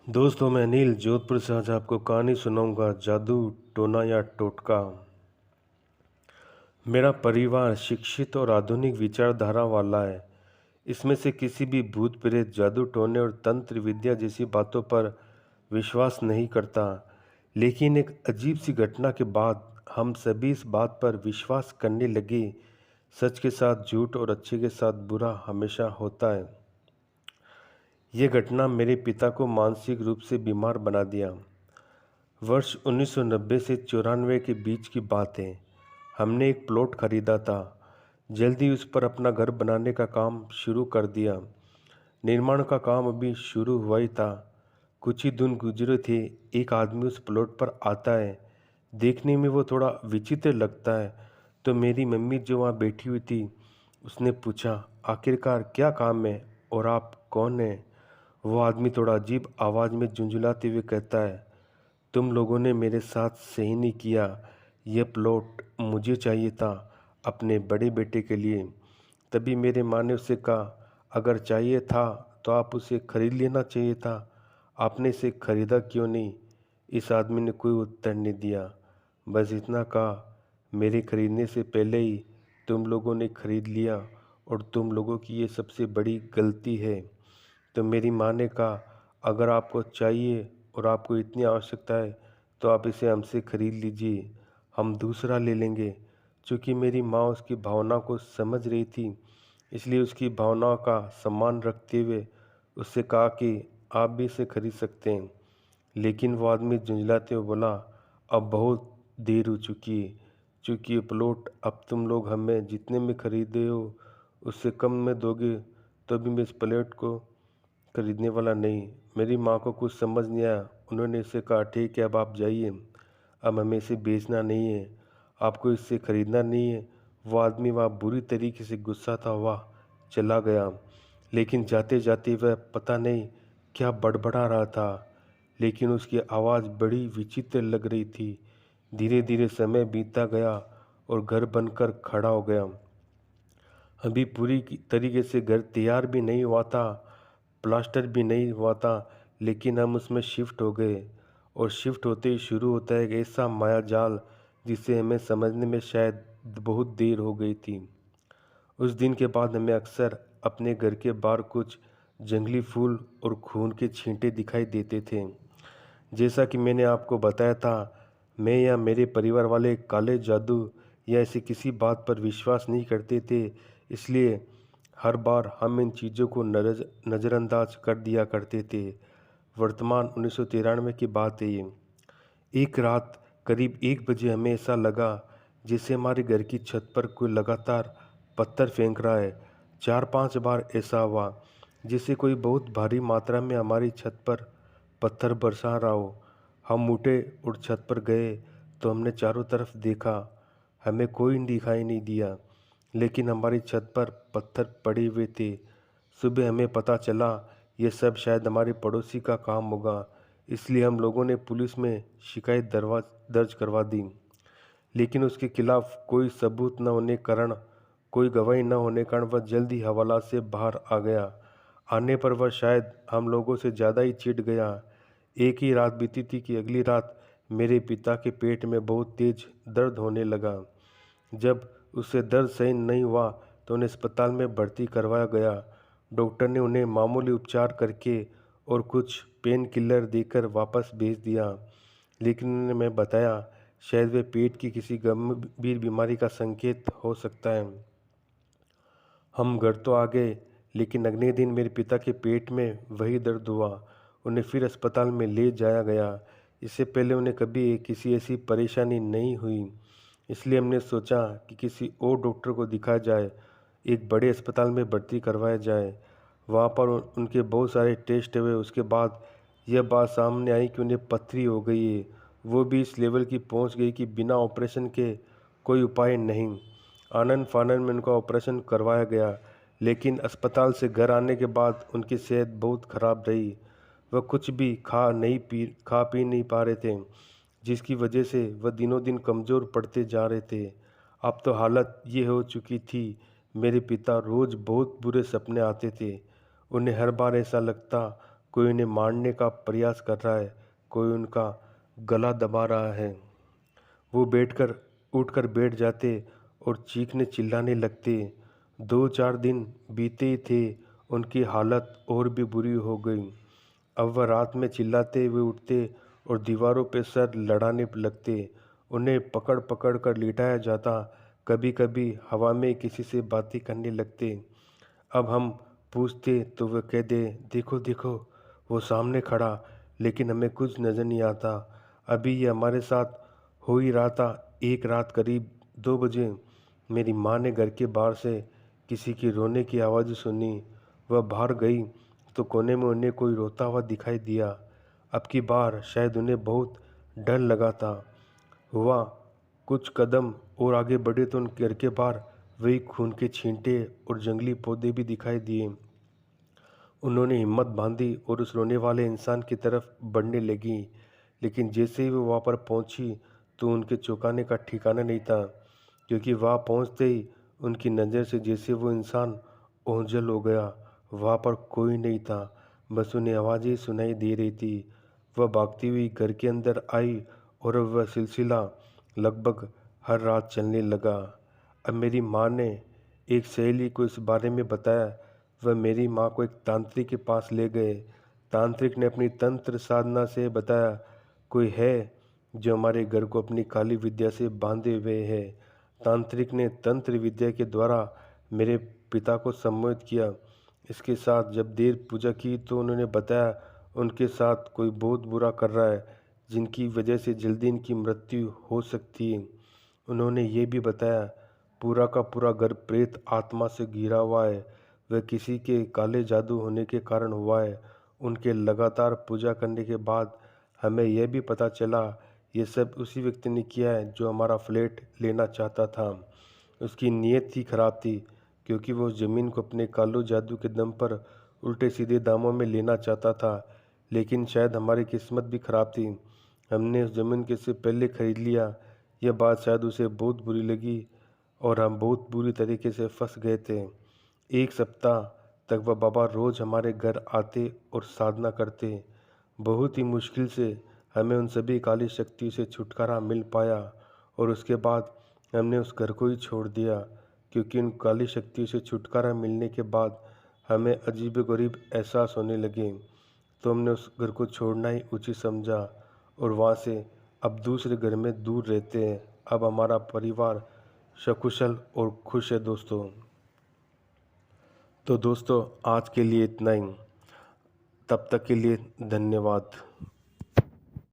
दोस्तों, मैं अनिल जोधपुर से आज आपको कहानी सुनाऊंगा जादू टोना या टोटका। मेरा परिवार शिक्षित और आधुनिक विचारधारा वाला है। इसमें से किसी भी भूत प्रेत, जादू टोने और तंत्र विद्या जैसी बातों पर विश्वास नहीं करता। लेकिन एक अजीब सी घटना के बाद हम सभी इस बात पर विश्वास करने लगे, सच के साथ झूठ और अच्छे के साथ बुरा हमेशा होता है। यह घटना मेरे पिता को मानसिक रूप से बीमार बना दिया। वर्ष 1990 से 94 के बीच की बात है। हमने एक प्लॉट खरीदा था। जल्दी उस पर अपना घर बनाने का काम शुरू कर दिया। निर्माण का काम अभी शुरू हुआ ही था। कुछ ही दिन गुजरे थे, एक आदमी उस प्लॉट पर आता है। देखने में वो थोड़ा विचित्र लगता है, तो मेरी मम्मी जो वहाँ बैठी हुई थी उसने पूछा, आखिरकार क्या काम है और आप कौन हैं? वो आदमी थोड़ा अजीब आवाज़ में झुंझुलाते हुए कहता है, तुम लोगों ने मेरे साथ सही नहीं किया। यह प्लॉट मुझे चाहिए था, अपने बड़े बेटे के लिए। तभी मेरे माँ ने उससे कहा, अगर चाहिए था तो आप उसे खरीद लेना चाहिए था, आपने इसे खरीदा क्यों नहीं? इस आदमी ने कोई उत्तर नहीं दिया, बस इतना कहा, मेरे खरीदने से पहले ही तुम लोगों ने खरीद लिया और तुम लोगों की ये सबसे बड़ी गलती है। तो मेरी माँ ने कहा, अगर आपको चाहिए और आपको इतनी आवश्यकता है तो आप इसे हमसे खरीद लीजिए, हम दूसरा ले लेंगे। चूँकि मेरी माँ उसकी भावना को समझ रही थी, इसलिए उसकी भावनाओं का सम्मान रखते हुए उससे कहा कि आप भी इसे खरीद सकते हैं। लेकिन वो आदमी झुंझलाते हुए बोला, अब बहुत देर हो चुकी है। चूँकि ये प्लॉट अब तुम लोग हमें जितने में खरीदे हो उससे कम में दोगे तो भी मैं इस प्लॉट को खरीदने वाला नहीं। मेरी माँ को कुछ समझ नहीं आया। उन्होंने इससे कहा, ठीक है, अब आप जाइए, अब हमें इसे बेचना नहीं है, आपको इससे खरीदना नहीं है। वो आदमी वहाँ बुरी तरीके से गुस्सा था, वह चला गया। लेकिन जाते जाते वह पता नहीं क्या बड़बड़ा रहा था, लेकिन उसकी आवाज़ बड़ी विचित्र लग रही थी। धीरे धीरे समय बीतता गया और घर बनकर खड़ा हो गया। अभी पूरी तरीके से घर तैयार भी नहीं हुआ था, प्लास्टर भी नहीं हुआ था, लेकिन हम उसमें शिफ्ट हो गए। और शिफ्ट होते ही शुरू होता है एक ऐसा माया जाल जिसे हमें समझने में शायद बहुत देर हो गई थी। उस दिन के बाद हमें अक्सर अपने घर के बाहर कुछ जंगली फूल और खून के छींटे दिखाई देते थे। जैसा कि मैंने आपको बताया था, मैं या मेरे परिवार वाले काले जादू या ऐसी किसी बात पर विश्वास नहीं करते थे, इसलिए हर बार हम इन चीज़ों को नज़रअंदाज कर दिया करते थे। वर्तमान 1993 की बात है ये। एक रात करीब 1 बजे हमें ऐसा लगा जैसे हमारे घर की छत पर कोई लगातार पत्थर फेंक रहा है। 4-5 बार ऐसा हुआ जैसे कोई बहुत भारी मात्रा में हमारी छत पर पत्थर बरसा रहा हो। हम उठे और छत पर गए तो हमने चारों तरफ देखा, हमें कोई दिखाई नहीं दिया, लेकिन हमारी छत पर पत्थर पड़े हुए थे। सुबह हमें पता चला ये सब शायद हमारे पड़ोसी का काम होगा, इसलिए हम लोगों ने पुलिस में शिकायत दर्ज करवा दी। लेकिन उसके खिलाफ कोई सबूत न होने कारण, कोई गवाही न होने कारण वह जल्द ही हवालात से बाहर आ गया। आने पर वह शायद हम लोगों से ज़्यादा ही चिढ़ गया। एक ही रात बीती थी कि अगली रात मेरे पिता के पेट में बहुत तेज दर्द होने लगा। जब उससे दर्द सही नहीं हुआ तो उन्हें अस्पताल में भर्ती करवाया गया। डॉक्टर ने उन्हें मामूली उपचार करके और कुछ पेन किलर देकर वापस भेज दिया, लेकिन उन्होंने मैं बताया शायद वे पेट की किसी गंभीर बीमारी का संकेत हो सकता है। हम घर तो आ गए, लेकिन अगले दिन मेरे पिता के पेट में वही दर्द हुआ। उन्हें फिर अस्पताल में ले जाया गया। इससे पहले उन्हें कभी किसी ऐसी परेशानी नहीं हुई, इसलिए हमने सोचा कि किसी और डॉक्टर को दिखाया जाए, एक बड़े अस्पताल में भर्ती करवाया जाए। वहाँ पर उनके बहुत सारे टेस्ट हुए। उसके बाद यह बात सामने आई कि उन्हें पथरी हो गई है। वो भी इस लेवल की पहुँच गई कि बिना ऑपरेशन के कोई उपाय नहीं। आनन फानन में उनका ऑपरेशन करवाया गया, लेकिन अस्पताल से घर आने के बाद उनकी सेहत बहुत खराब रही। वह कुछ भी खा पी नहीं पा रहे थे, जिसकी वजह से वह दिनों दिन कमज़ोर पड़ते जा रहे थे। अब तो हालत ये हो चुकी थी, मेरे पिता रोज़ बहुत बुरे सपने आते थे। उन्हें हर बार ऐसा लगता कोई उन्हें मारने का प्रयास कर रहा है, कोई उनका गला दबा रहा है। वो उठकर बैठ जाते और चीखने चिल्लाने लगते। 2-4 दिन बीते ही थे, उनकी हालत और भी बुरी हो गई। अब वह रात में चिल्लाते हुए उठते और दीवारों पे सर लड़ाने लगते। उन्हें पकड़ पकड़ कर लिटाया जाता, कभी कभी हवा में किसी से बातें करने लगते। अब हम पूछते तो वह कह दे, देखो देखो वो सामने खड़ा, लेकिन हमें कुछ नज़र नहीं आता। अभी ये हमारे साथ हो ही रहा था। एक रात करीब 2 बजे मेरी माँ ने घर के बाहर से किसी की रोने की आवाज़ सुनी। वह बाहर गई तो कोने में उन्हें कोई रोता हुआ दिखाई दिया। अब की बार शायद उन्हें बहुत डर लगा था। हुआ कुछ कदम और आगे बढ़े तो उनके घर के बाहर वही खून के छींटे और जंगली पौधे भी दिखाई दिए। उन्होंने हिम्मत बांधी और उस रोने वाले इंसान की तरफ बढ़ने लगी, लेकिन जैसे ही वो वहाँ पर पहुंची तो उनके चौंकाने का ठिकाना नहीं था, क्योंकि वहाँ पहुंचते ही उनकी नज़र से जैसे वो इंसान ओझल हो गया। वहाँ पर कोई नहीं था, बस उन्हें आवाज़ें सुनाई दे रही थी। वह भागती हुई घर के अंदर आई और अब वह सिलसिला लगभग हर रात चलने लगा। अब मेरी माँ ने एक सहेली को इस बारे में बताया। वह मेरी माँ को एक तांत्रिक के पास ले गए। तांत्रिक ने अपनी तंत्र साधना से बताया, कोई है जो हमारे घर को अपनी काली विद्या से बांधे हुए है। तांत्रिक ने तंत्र विद्या के द्वारा मेरे पिता को सम्मोहित किया। इसके साथ जब देर पूजा की तो उन्होंने बताया उनके साथ कोई बहुत बुरा कर रहा है, जिनकी वजह से जल्दी इनकी मृत्यु हो सकती है। उन्होंने ये भी बताया पूरा का पूरा घर प्रेत आत्मा से घिरा हुआ है। वह किसी के काले जादू होने के कारण हुआ है। उनके लगातार पूजा करने के बाद हमें यह भी पता चला ये सब उसी व्यक्ति ने किया है जो हमारा फ्लैट लेना चाहता था। उसकी नीयत ही खराब थी, क्योंकि वो उस ज़मीन को अपने कालो जादू के दम पर उल्टे सीधे दामों में लेना चाहता था। लेकिन शायद हमारी किस्मत भी खराब थी, हमने उस ज़मीन के से पहले खरीद लिया। यह बात शायद उसे बहुत बुरी लगी और हम बहुत बुरी तरीके से फंस गए थे। 1 सप्ताह तक वह बाबा रोज़ हमारे घर आते और साधना करते। बहुत ही मुश्किल से हमें उन सभी काली शक्तियों से छुटकारा मिल पाया और उसके बाद हमने उस घर को ही छोड़ दिया, क्योंकि उन काली शक्तियों से छुटकारा मिलने के बाद हमें अजीब-गरीब एहसास होने लगे। तो हमने उस घर को छोड़ना ही उचित समझा और वहाँ से अब दूसरे घर में दूर रहते हैं। अब हमारा परिवार सकुशल और खुश है दोस्तों। तो दोस्तों आज के लिए इतना ही। तब तक के लिए धन्यवाद।